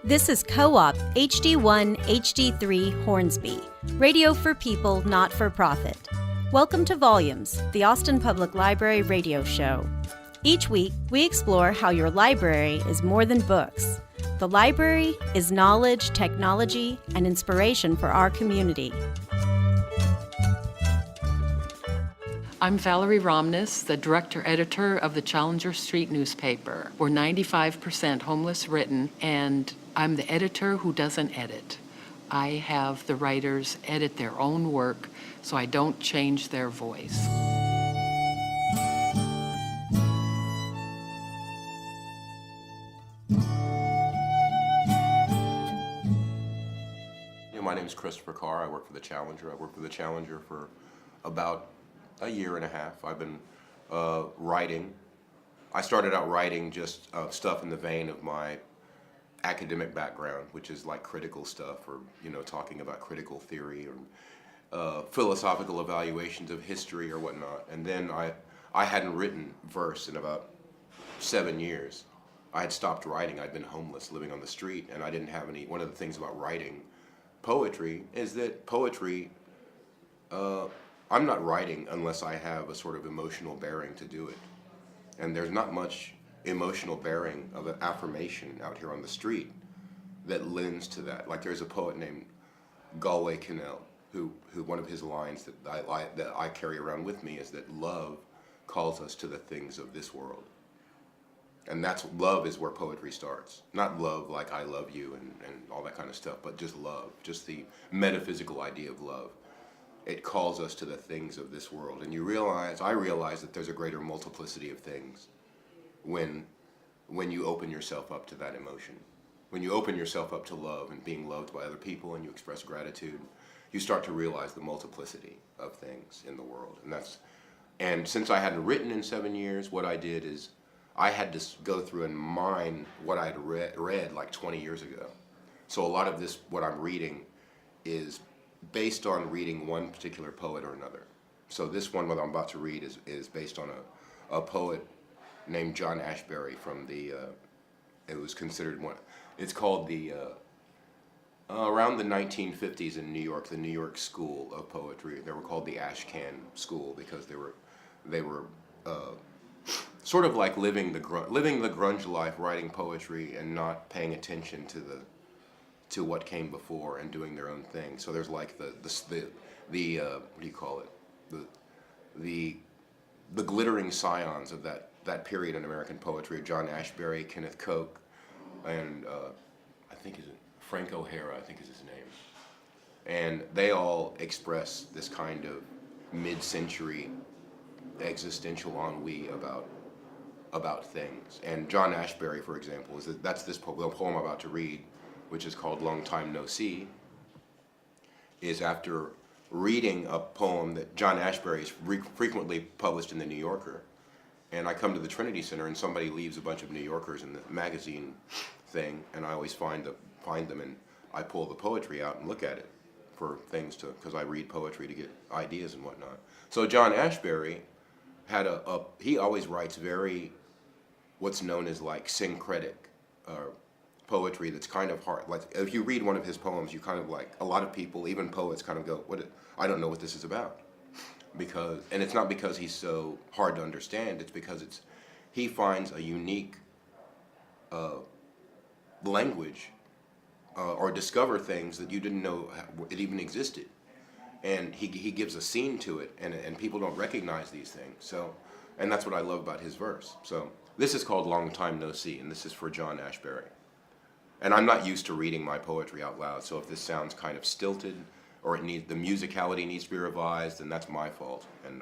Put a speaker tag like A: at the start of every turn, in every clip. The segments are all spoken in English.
A: This is Co-op HD1 HD3 Hornsby, radio for people, not for profit. Welcome to Volumes, the Austin Public Library radio show. Each week, we explore how your library is more than books. The library is knowledge, technology, and inspiration for our community.
B: I'm Valerie Ramnath, the director-editor of the Challenger Street newspaper. We're 95% homeless written, and I'm the editor who doesn't edit. I have the writers edit their own work, so I don't change their voice.
C: My name is Christopher Carr. I work for the Challenger. I worked for the Challenger for about a year and a half. I've been writing. I started out writing just stuff in the vein of my academic background, which is like critical stuff, or talking about critical theory or philosophical evaluations of history or whatnot. And then I hadn't written verse in about 7 years. I had stopped writing. I'd been homeless, living on the street, and I didn't have any. One of the things about writing poetry is that poetry, I'm not writing unless I have a sort of emotional bearing to do it. And there's not much emotional bearing of an affirmation out here on the street that lends to that. Like there's a poet named Galway Kinnell, who one of his lines that I carry around with me is that love calls us to the things of this world. And that's love is where poetry starts. Not love like I love you and all that kind of stuff, but just love, just the metaphysical idea of love. It calls us to the things of this world. And I realize that there's a greater multiplicity of things when you open yourself up to that emotion. When you open yourself up to love and being loved by other people and you express gratitude, you start to realize the multiplicity of things in the world. And since I hadn't written in 7 years, what I did is I had to go through and mine what I had read like 20 years ago. So a lot of this, what I'm reading, is based on reading one particular poet or another. So this one, what I'm about to read, is based on a poet named John Ashbery from it was considered one, it's called around the 1950s in New York, the New York School of Poetry. They were called the Ashcan School because they were sort of like living the grunge life, writing poetry and not paying attention to what came before and doing their own thing. So there's like the what do you call it? The glittering scions of that period in American poetry: John Ashbery, Kenneth Koch, and I think Frank O'Hara, I think is his name. And they all express this kind of mid-century existential ennui about things. And John Ashbery, for example, that's this poem I'm about to read, which is called Long Time No See, is after reading a poem that John Ashbery is frequently published in the New Yorker. And I come to the Trinity Center and somebody leaves a bunch of New Yorkers in the magazine thing, and I always find them and I pull the poetry out and look at it for things because I read poetry to get ideas and whatnot. So John Ashbery had he always writes very, what's known as like syncretic poetry that's kind of hard. Like if you read one of his poems, you kind of like, a lot of people, even poets, kind of go, I don't know what this is about. And it's not because he's so hard to understand, it's because he finds a unique language or discover things that you didn't know it even existed. And he gives a scene to it, and people don't recognize these things. So, and that's what I love about his verse. So this is called Long Time No See, and this is for John Ashbery. And I'm not used to reading my poetry out loud, so if this sounds kind of stilted or the musicality needs to be revised, then that's my fault. And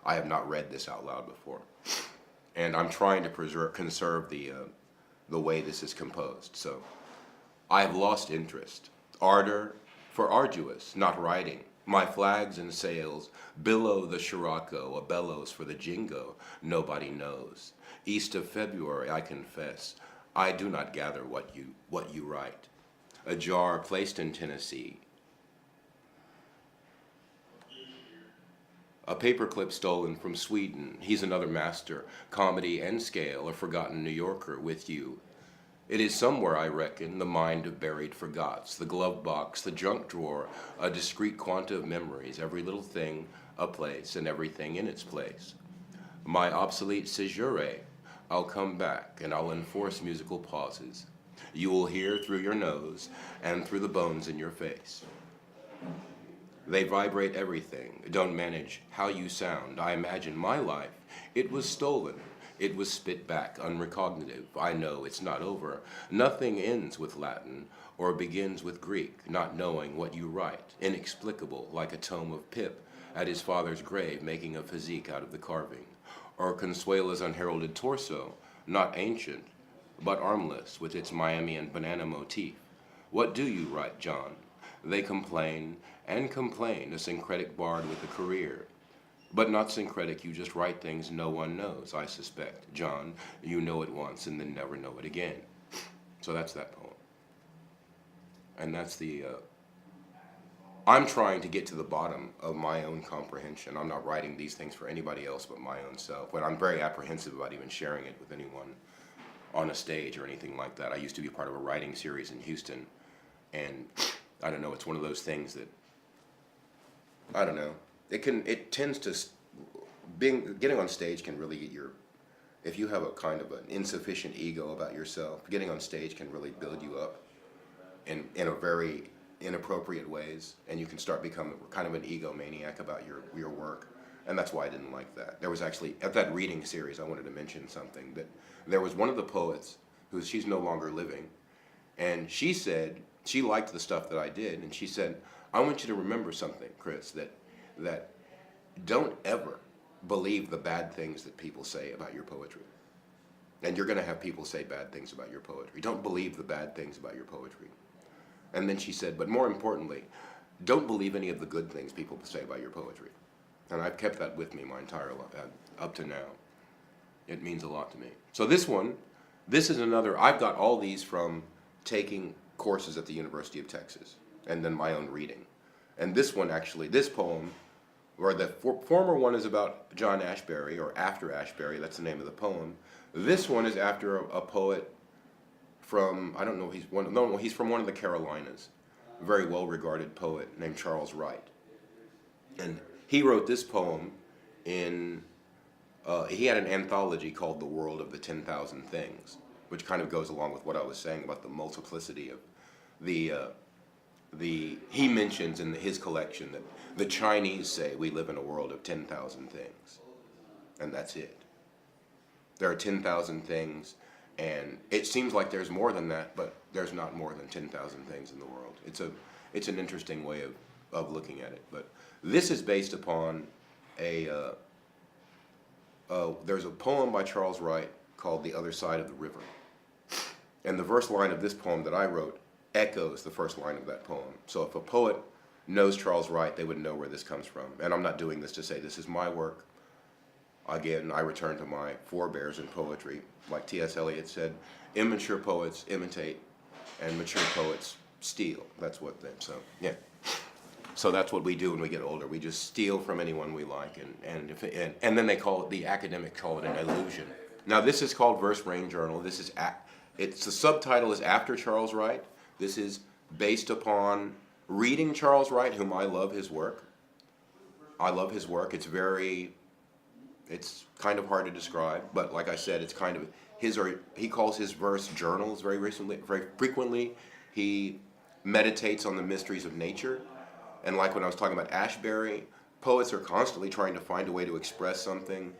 C: I have not read this out loud before. And I'm trying to conserve the way this is composed. So I have lost interest, ardor for arduous, not writing. My flags and sails billow the Scirocco, a bellows for the jingo, nobody knows. East of February, I confess, I do not gather what you write. A jar placed in Tennessee. A paperclip stolen from Sweden. He's another master, comedy and scale, a forgotten New Yorker with you. It is somewhere, I reckon, the mind of buried forgots, the glove box, the junk drawer, a discrete quanta of memories, every little thing a place and everything in its place. My obsolete séjour, I'll come back and I'll enforce musical pauses. You will hear through your nose and through the bones in your face. They vibrate everything, don't manage how you sound. I imagine my life, it was stolen. It was spit back, unrecognitive. I know it's not over. Nothing ends with Latin or begins with Greek, not knowing what you write. Inexplicable, like a tome of Pip at his father's grave, making a physique out of the carving. Or Consuela's unheralded torso, not ancient, but armless, with its Miami and banana motif. What do you write, John? They complain and complain, a syncretic bard with a career. But not syncretic, you just write things no one knows, I suspect. John, you know it once and then never know it again. So that's that poem. And that's the, I'm trying to get to the bottom of my own comprehension. I'm not writing these things for anybody else but my own self. But I'm very apprehensive about even sharing it with anyone on a stage or anything like that. I used to be part of a writing series in Houston. And I don't know, it's one of those things that, I don't know. It tends to, getting on stage can really get your, if you have a kind of an insufficient ego about yourself, getting on stage can really build you up in a very inappropriate ways, and you can start becoming kind of an egomaniac about your work, and that's why I didn't like that. There was actually, at that reading series, I wanted to mention something, that there was one of the poets, she's no longer living, and she said, she liked the stuff that I did, and she said, I want you to remember something, Chris, that don't ever believe the bad things that people say about your poetry. And you're going to have people say bad things about your poetry. Don't believe the bad things about your poetry. And then she said, but more importantly, don't believe any of the good things people say about your poetry. And I've kept that with me my entire life, up to now. It means a lot to me. So this is another, I've got all these from taking courses at the University of Texas, and then my own reading. And this one actually, this poem, or the former one is about John Ashbery, or after Ashbery, that's the name of the poem. This one is after a poet from, I don't know, he's from one of the Carolinas, a very well-regarded poet named Charles Wright. And he wrote this poem in, he had an anthology called The World of the 10,000 Things, which kind of goes along with what I was saying about the multiplicity of he mentions in his collection that the Chinese say we live in a world of 10,000 things, and that's it. There are 10,000 things, and it seems like there's more than that, but there's not more than 10,000 things in the world. It's an interesting way of looking at it. But this is based upon there's a poem by Charles Wright called The Other Side of the River. And the verse line of this poem that I wrote echoes the first line of that poem. So if a poet knows Charles Wright, they would know where this comes from. And I'm not doing this to say this is my work. Again, I return to my forebears in poetry. Like T.S. Eliot said, immature poets imitate and mature poets steal. That's what they, so yeah. So that's what we do when we get older. We just steal from anyone we like, and then they call it, the academics call it an illusion. Now this is called Verse Rain Journal. This is, the subtitle is After Charles Wright. This is based upon reading Charles Wright, whom I love his work. I love his work. It's kind of hard to describe, but like I said, it's kind of he calls his verse journals very frequently. He meditates on the mysteries of nature. And like when I was talking about Ashbery, poets are constantly trying to find a way to express something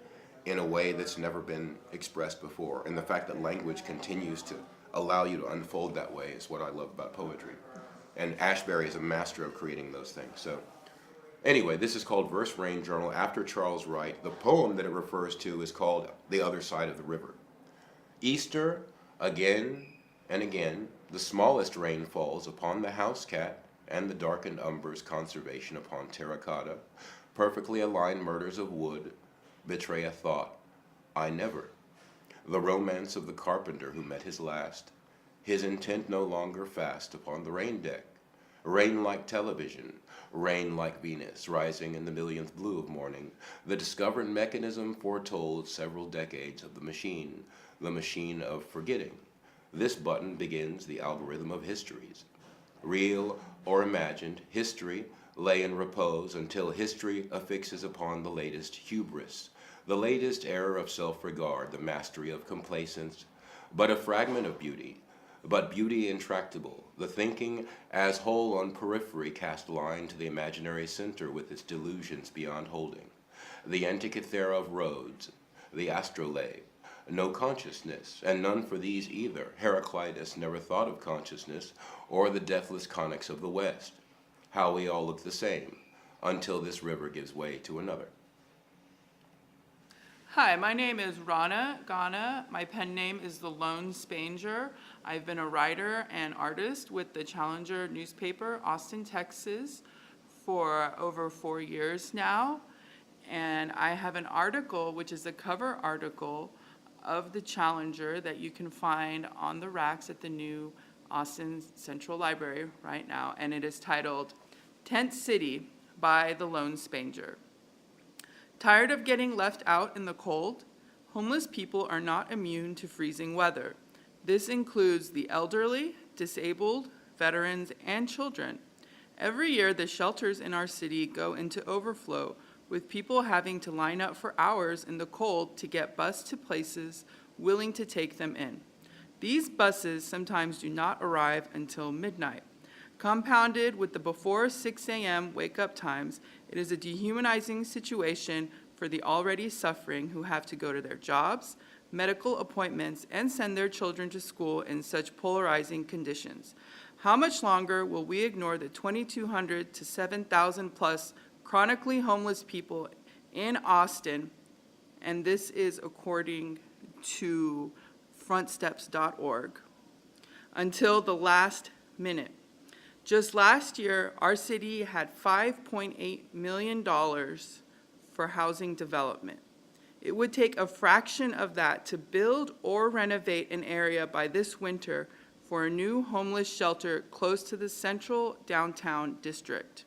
C: in a way that's never been expressed before. And the fact that language continues to allow you to unfold that way is what I love about poetry. And Ashbery is a master of creating those things. So anyway, this is called Verse Rain Journal after Charles Wright. The poem that it refers to is called The Other Side of the River. Easter, again and again, the smallest rain falls upon the house cat and the darkened umbers conservation upon terracotta. Perfectly aligned murders of wood betray a thought. I never. The romance of the carpenter who met his last, his intent no longer fast upon the rain deck. Rain like television, rain like Venus, rising in the millionth blue of morning. The discovered mechanism foretold several decades of the machine of forgetting. This button begins the algorithm of histories. Real or imagined, history lay in repose until history affixes upon the latest hubris, the latest error of self-regard, the mastery of complacence, but a fragment of beauty, but beauty intractable, the thinking as whole on periphery cast line to the imaginary center with its delusions beyond holding, the antikythera of roads, the astrolabe, no consciousness, and none for these either. Heraclitus never thought of consciousness, or the deathless conics of the West. How we all look the same, until this river gives way to another.
D: Hi, my name is Rana Ghana. My pen name is The Lone Spanger. I've been a writer and artist with the Challenger newspaper, Austin, Texas, for over 4 years now. And I have an article, which is a cover article of the Challenger that you can find on the racks at the new Austin Central Library right now. And it is titled, Tent City by The Lone Spanger. Tired of getting left out in the cold? Homeless people are not immune to freezing weather. This includes the elderly, disabled, veterans, and children. Every year, the shelters in our city go into overflow, with people having to line up for hours in the cold to get bused to places willing to take them in. These buses sometimes do not arrive until midnight. Compounded with the before 6 a.m. wake-up times, it is a dehumanizing situation for the already suffering who have to go to their jobs, medical appointments, and send their children to school in such polarizing conditions. How much longer will we ignore the 2,200 to 7,000 plus chronically homeless people in Austin? And this is according to frontsteps.org. Until the last minute. Just last year, our city had $5.8 million for housing development. It would take a fraction of that to build or renovate an area by this winter for a new homeless shelter close to the central downtown district.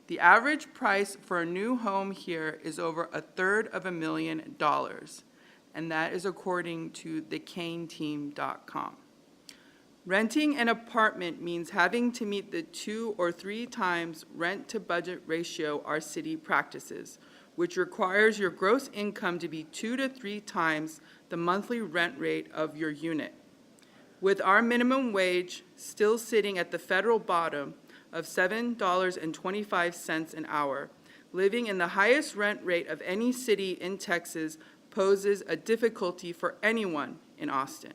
D: The average price for a new home here is over $250,000, and that is according to thecaneteam.com. Renting an apartment means having to meet the 2 or 3 times rent-to-budget ratio our city practices, which requires your gross income to be 2 to 3 times the monthly rent rate of your unit. With our minimum wage still sitting at the federal bottom of $7.25 an hour, living in the highest rent rate of any city in Texas poses a difficulty for anyone in Austin,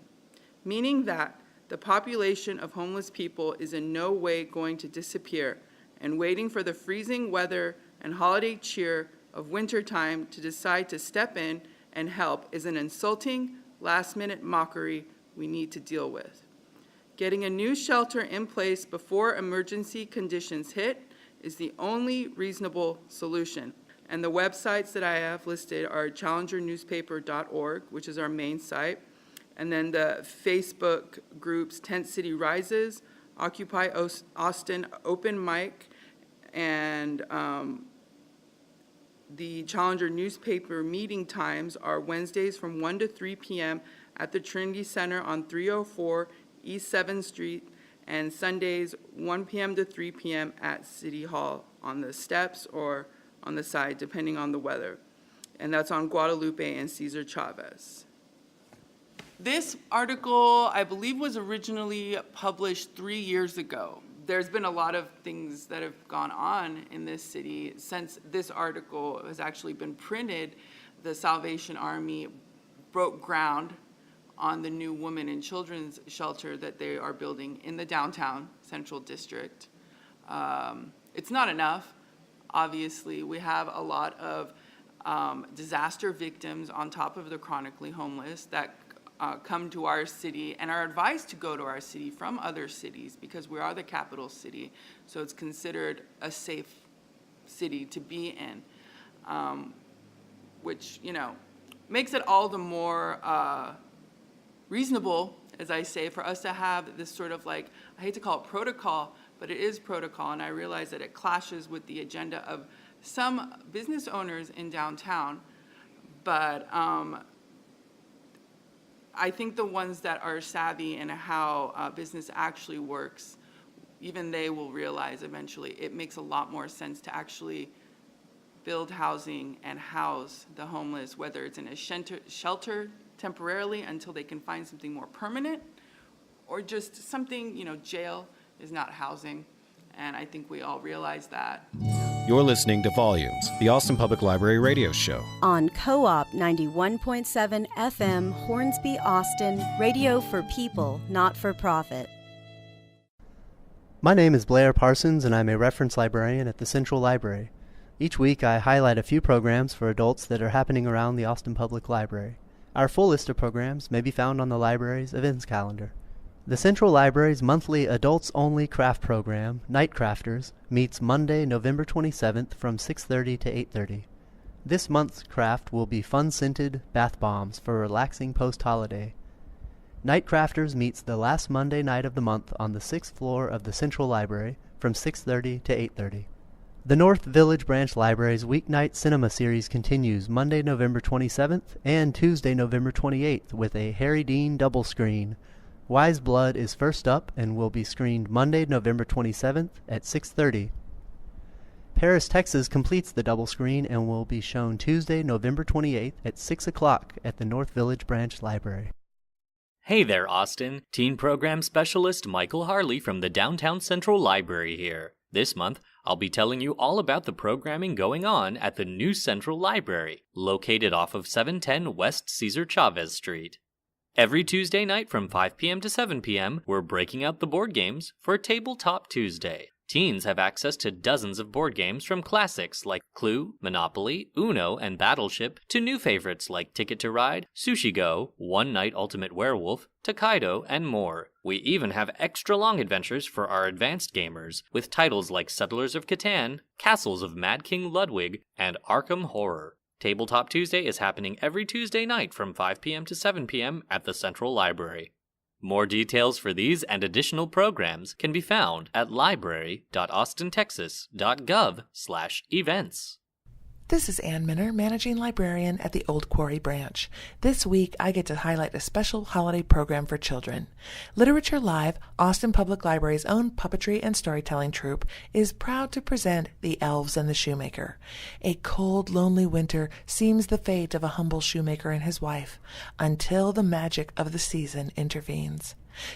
D: meaning that the population of homeless people is in no way going to disappear, and waiting for the freezing weather and holiday cheer of wintertime to decide to step in and help is an insulting, last-minute mockery we need to deal with. Getting a new shelter in place before emergency conditions hit is the only reasonable solution. And the websites that I have listed are challengernewspaper.org, which is our main site, and then the Facebook groups Tent City Rises, Occupy Austin Open Mic, and the Challenger newspaper meeting times are Wednesdays from 1 to 3 p.m. at the Trinity Center on 304 East 7th Street, and Sundays 1 p.m. to 3 p.m. at City Hall on the steps or on the side, depending on the weather. And that's on Guadalupe and Cesar Chavez. This article, I believe, was originally published 3 years ago. There's been a lot of things that have gone on in this city since this article has actually been printed. The Salvation Army broke ground on the new women and children's shelter that they are building in the downtown central district. It's not enough. Obviously, we have a lot of disaster victims on top of the chronically homeless that come to our city and are advised to go to our city from other cities because we are the capital city, so it's considered a safe city to be in, which, you know, makes it all the more reasonable, as I say, for us to have this sort of, like, I hate to call it protocol, but it is protocol, and I realize that it clashes with the agenda of some business owners in downtown, but I think the ones that are savvy in how business actually works, even they will realize eventually it makes a lot more sense to actually build housing and house the homeless, whether it's in a shelter temporarily until they can find something more permanent, or just something, jail is not housing. And I think we all realize that.
E: You're listening to Volumes, the Austin Public Library radio show.
A: On Co-op 91.7 FM, Hornsby, Austin, radio for people, not for profit.
F: My name is Blair Parsons, and I'm a reference librarian at the Central Library. Each week, I highlight a few programs for adults that are happening around the Austin Public Library. Our full list of programs may be found on the library's events calendar. The Central Library's monthly adults-only craft program, Night Crafters, meets Monday, November 27th from 6:30 to 8:30. This month's craft will be fun-scented bath bombs for relaxing post-holiday. Night Crafters meets the last Monday night of the month on the 6th floor of the Central Library from 6:30 to 8:30. The North Village Branch Library's weeknight cinema series continues Monday, November 27th and Tuesday, November 28th with a Harry Dean double screen. Wise Blood is first up and will be screened Monday, November 27th at 6:30. Paris, Texas completes the double screen and will be shown Tuesday, November 28th at 6 o'clock at the North Village Branch Library.
G: Hey there, Austin. Teen Program Specialist Michael Harley from the Downtown Central Library here. This month, I'll be telling you all about the programming going on at the new Central Library, located off of 710 West Cesar Chavez Street. Every Tuesday night from 5 p.m. to 7 p.m., we're breaking out the board games for Tabletop Tuesday. Teens have access to dozens of board games from classics like Clue, Monopoly, Uno, and Battleship to new favorites like Ticket to Ride, Sushi Go, One Night Ultimate Werewolf, Tokaido, and more. We even have extra long adventures for our advanced gamers with titles like Settlers of Catan, Castles of Mad King Ludwig, and Arkham Horror. Tabletop Tuesday is happening every Tuesday night from 5 p.m. to 7 p.m. at the Central Library. More details for these and additional programs can be found at library.austintexas.gov/events.
H: This is Ann Minner, Managing Librarian at the Old Quarry Branch. This week, I get to highlight a special holiday program for children. Literature Live, Austin Public Library's own puppetry and storytelling troupe, is proud to present The Elves and the Shoemaker. A cold, lonely winter seems the fate of a humble shoemaker and his wife, until the magic of the season intervenes.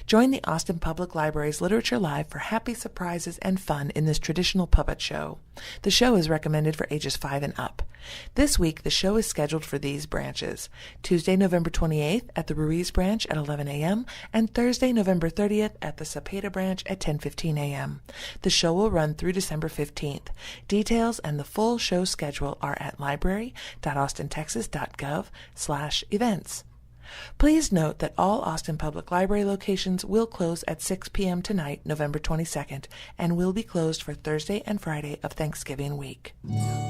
H: Join the Austin Public Library's Literature Live for happy surprises and fun in this traditional puppet show. The show is recommended for ages 5 and up. This week, the show is scheduled for these branches: Tuesday, November 28th at the Ruiz Branch at 11 a.m. and Thursday, November 30th at the Cepeda Branch at 10:15 a.m. The show will run through December 15th. Details and the full show schedule are at library.austintexas.gov/events. Please note that all Austin Public Library locations will close at 6 p.m. tonight, November 22nd, and will be closed for Thursday and Friday of Thanksgiving week.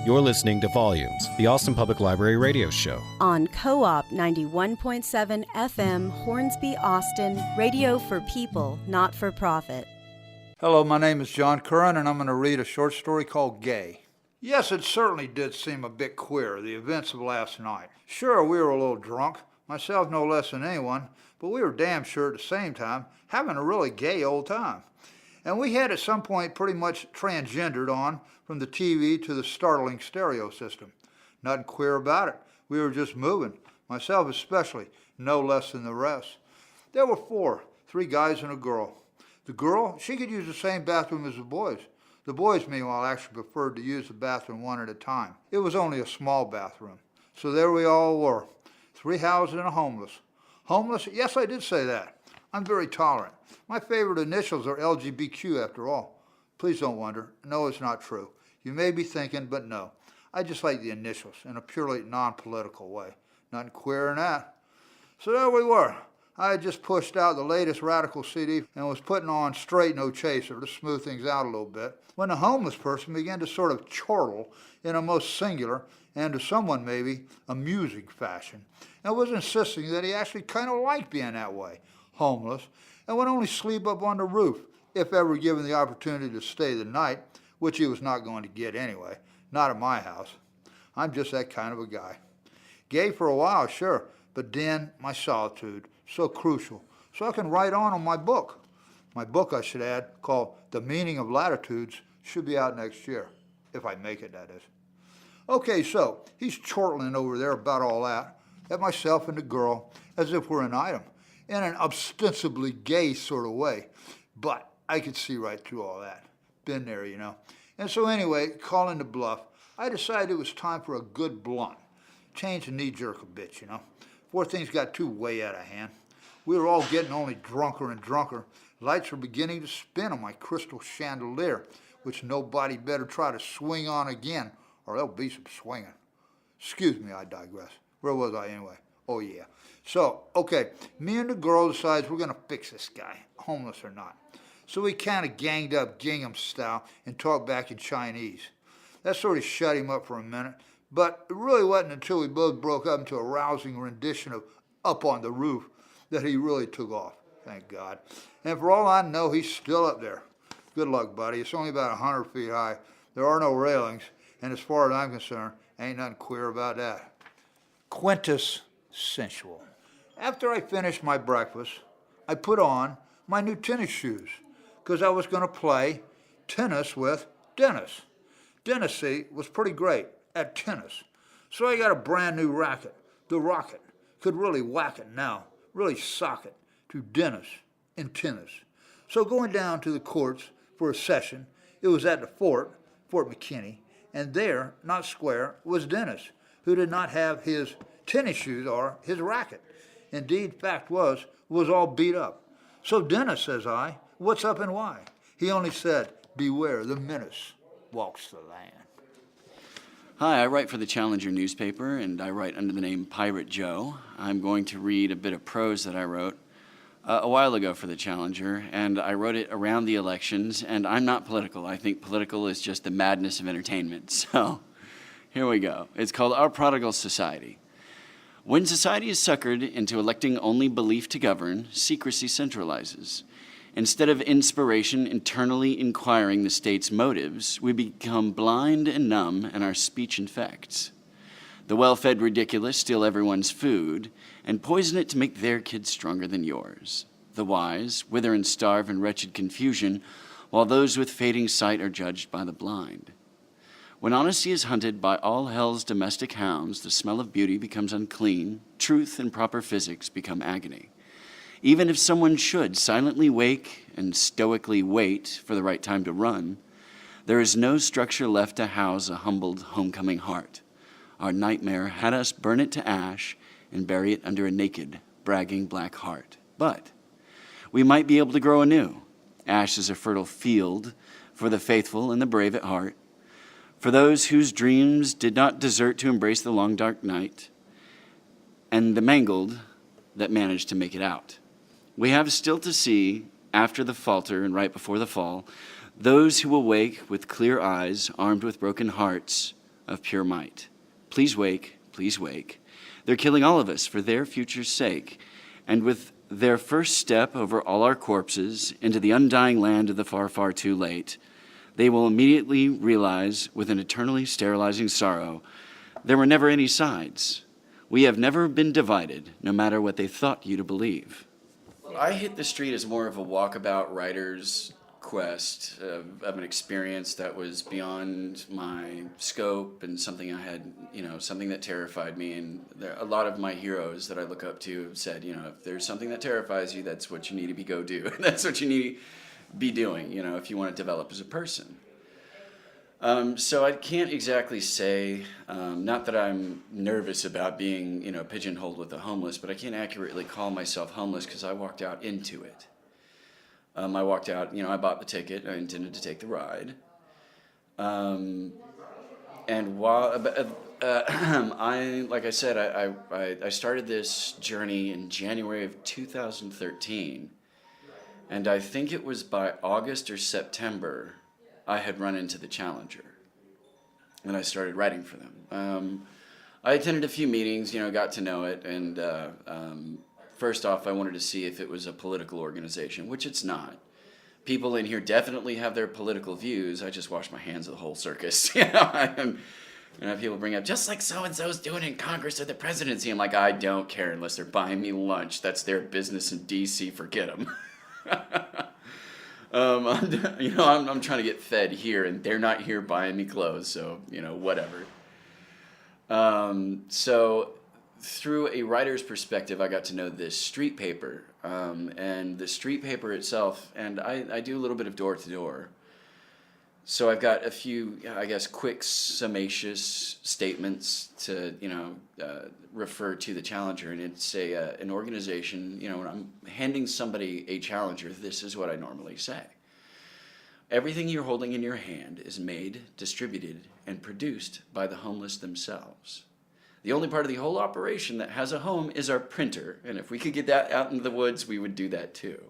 E: You're listening to Volumes, the Austin Public Library radio show.
A: On Co-op 91.7 FM, Hornsby, Austin, radio for people, not for profit.
I: Hello, my name is John Curran, and I'm going to read a short story called Gay. Yes, it certainly did seem a bit queer, the events of last night. Sure, we were a little drunk. Myself no less than anyone, but we were damn sure at the same time having a really gay old time. And we had at some point pretty much transgendered on from the TV to the startling stereo system. Nothing queer about it. We were just moving, myself especially, no less than the rest. There were 4, 3 guys and a girl. The girl, she could use the same bathroom as the boys. The boys, meanwhile, actually preferred to use the bathroom one at a time. It was only a small bathroom. So there we all were. 3 houses and a homeless. Homeless? Yes, I did say that. I'm very tolerant. My favorite initials are LGBTQ after all. Please don't wonder. No, it's not true. You may be thinking, but no. I just like the initials in a purely non-political way. Nothing queer in that. So there we were. I had just pushed out the latest Radical CD and was putting on Straight No Chaser to smooth things out a little bit, when the homeless person began to sort of chortle in a most singular, and to someone maybe, amusing fashion, and was insisting that he actually kind of liked being that way, homeless, and would only sleep up on the roof, if ever given the opportunity to stay the night, which he was not going to get anyway, not at my house. I'm just that kind of a guy. Gay for a while, sure, but then my solitude So crucial. So I can write on my book. My book, I should add, called The Meaning of Latitudes, should be out next year. If I make it, that is. Okay, so he's chortling over there about all that, at myself and the girl, as if we're an item, in an ostensibly gay sort of way. But I could see right through all that. Been there, you know. And so anyway, calling the bluff, I decided it was time for a good blunt. Change the knee-jerk a bit, you know, before things got too way out of hand. We were all getting only drunker and drunker. Lights were beginning to spin on my crystal chandelier, which nobody better try to swing on again, or there'll be some swinging. Excuse me, I digress. Where was I anyway? Oh, yeah. So, okay, me and the girl decides we're going to fix this guy, homeless or not. So we kind of ganged up gingham style and talked back in Chinese. That sort of shut him up for a minute, but it really wasn't until we both broke up into a rousing rendition of Up on the Roof that he really took off, thank God. And for all I know, he's still up there. Good luck, buddy. It's only about 100 feet high. There are no railings, and as far as I'm concerned, ain't nothing queer about that. Quintessential. After I finished my breakfast, I put on my new tennis shoes because I was going to play tennis with Dennis. Dennis, see, was pretty great at tennis. So I got a brand new racket, the Rocket. Could really whack it now, really sock it to Dennis in tennis. So going down to the courts for a session, it was at the Fort McKinney, and there, not square, was Dennis, who did not have his tennis shoes or his racket. Indeed, fact was all beat up. So Dennis, says I, what's up and why? He only said, beware, the menace walks the land.
J: Hi, I write for the Challenger newspaper, and I write under the name Pirate Joe. I'm going to read a bit of prose that I wrote a while ago for the Challenger, and I wrote it around the elections, and I'm not political. I think political is just the madness of entertainment. So here we go. It's called Our Prodigal Society. When society is suckered into electing only belief to govern, secrecy centralizes. Instead of inspiration internally inquiring the state's motives, we become blind and numb, and our speech infects. The well-fed ridiculous steal everyone's food and poison it to make their kids stronger than yours. The wise wither and starve in wretched confusion, while those with fading sight are judged by the blind. When honesty is hunted by all hell's domestic hounds, the smell of beauty becomes unclean, truth and proper physics become agony. Even if someone should silently wake and stoically wait for the right time to run, there is no structure left to house a humbled homecoming heart. Our nightmare had us burn it to ash and bury it under a naked, bragging black heart. But we might be able to grow anew. Ash is a fertile field for the faithful and the brave at heart, for those whose dreams did not desert to embrace the long dark night, and the mangled that managed to make it out. We have still to see, after the falter and right before the fall, those who will wake with clear eyes, armed with broken hearts of pure might. Please wake, please wake. They're killing all of us for their future's sake, and with their first step over all our corpses into the undying land of the far, far too late, they will immediately realize, with an eternally sterilizing sorrow, there were never any sides. We have never been divided, no matter what they thought you to believe. I hit the street as more of a walkabout writer's quest of an experience that was beyond my scope and something I had, something that terrified me. And a lot of my heroes that I look up to have said, if there's something that terrifies you, that's what you need to go do. That's what you need to be doing, if you want to develop as a person. So I can't exactly say, not that I'm nervous about being, pigeonholed with the homeless, but I can't accurately call myself homeless because I walked out into it. I walked out, I bought the ticket, I intended to take the ride. And while, like I said, I started this journey in January of 2013. And I think it was by August or September, I had run into the Challenger, and I started writing for them. I attended a few meetings, got to know it, and first off, I wanted to see if it was a political organization, which it's not. People in here definitely have their political views. I just wash my hands of the whole circus. People bring up, just like so-and-so's doing in Congress or the presidency. I'm like, I don't care unless they're buying me lunch. That's their business in D.C. Forget them. I'm trying to get fed here, and they're not here buying me clothes, so, whatever. So through a writer's perspective, I got to know this street paper, and the street paper itself, and I do a little bit of door-to-door. So I've got a few, quick, summacious statements to, refer to the Challenger, and it's an organization, when I'm handing somebody a Challenger, this is what I normally say. Everything you're holding in your hand is made, distributed, and produced by the homeless themselves. The only part of the whole operation that has a home is our printer, and if we could get that out into the woods, we would do that too.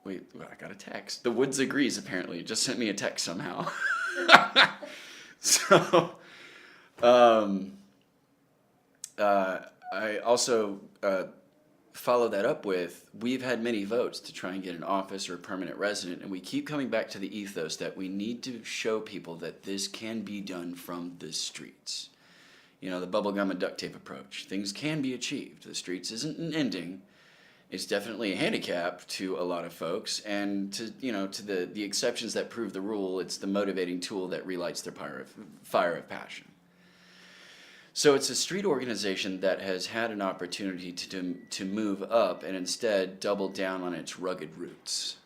J: Wait, I got a text. The Woods agrees, apparently. It just sent me a text somehow. So, I also follow that up with, we've had many votes to try and get an office or a permanent resident, and we keep coming back to the ethos that we need to show people that this can be done from the streets. The bubblegum and duct tape approach. Things can be achieved. The streets isn't an ending. It's definitely a handicap to a lot of folks, and to the exceptions that prove the rule, it's the motivating tool that relights their fire of passion. So it's a street organization that has had an opportunity to move up and instead double down on its rugged roots.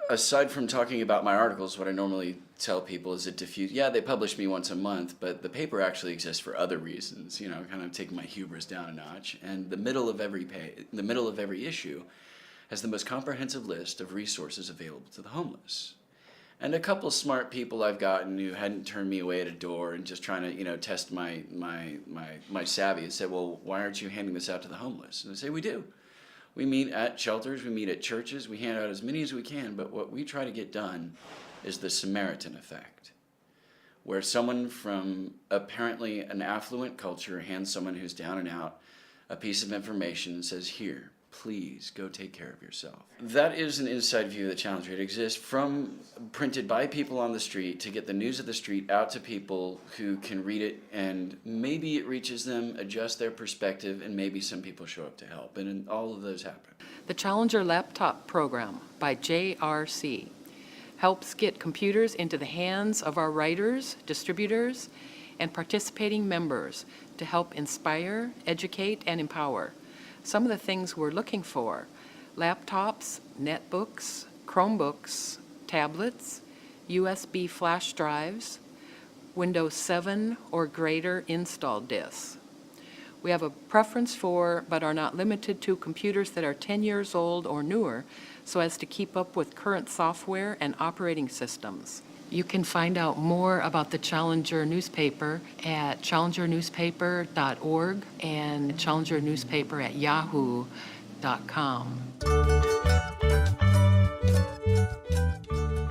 J: Aside from talking about my articles, what I normally tell people is they publish me once a month, but the paper actually exists for other reasons, kind of taking my hubris down a notch. And the middle of every issue has the most comprehensive list of resources available to the homeless. And a couple smart people I've gotten who hadn't turned me away at a door and just trying to, test my savvy and said, well, why aren't you handing this out to the homeless? And I say, we do. We meet at shelters, we meet at churches, we hand out as many as we can, but what we try to get done is the Samaritan effect, where someone from apparently an affluent culture hands someone who's down and out a piece of information and says, here, please go take care of yourself. That is an inside view of the Challenger. It exists printed by people on the street to get the news of the street out to people who can read it, and maybe it reaches them, adjust their perspective, and maybe some people show up to help, and all of those happen.
B: The Challenger Laptop Program by JRC helps get computers into the hands of our writers, distributors, and participating members to help inspire, educate, and empower. Some of the things we're looking for: laptops, netbooks, Chromebooks, tablets, USB flash drives, Windows 7 or greater install disks. We have a preference for, but are not limited to, computers that are 10 years old or newer, so as to keep up with current software and operating systems. You can find out more about the Challenger newspaper at challengernewspaper.org and challengernewspaper@yahoo.com.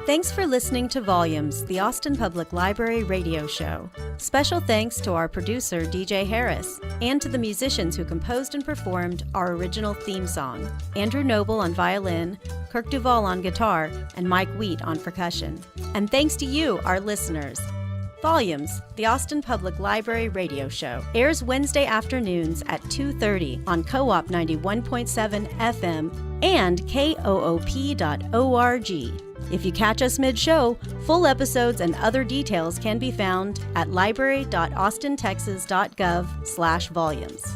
A: Thanks for listening to Volumes, the Austin Public Library radio show. Special thanks to our producer, DJ Harris, and to the musicians who composed and performed our original theme song: Andrew Noble on violin, Kirk Duvall on guitar, and Mike Wheat on percussion. And thanks to you, our listeners. Volumes, the Austin Public Library radio show, airs Wednesday afternoons at 2:30 on Co-op 91.7 FM and koop.org. If you catch us mid-show, full episodes and other details can be found at library.austintexas.gov/volumes.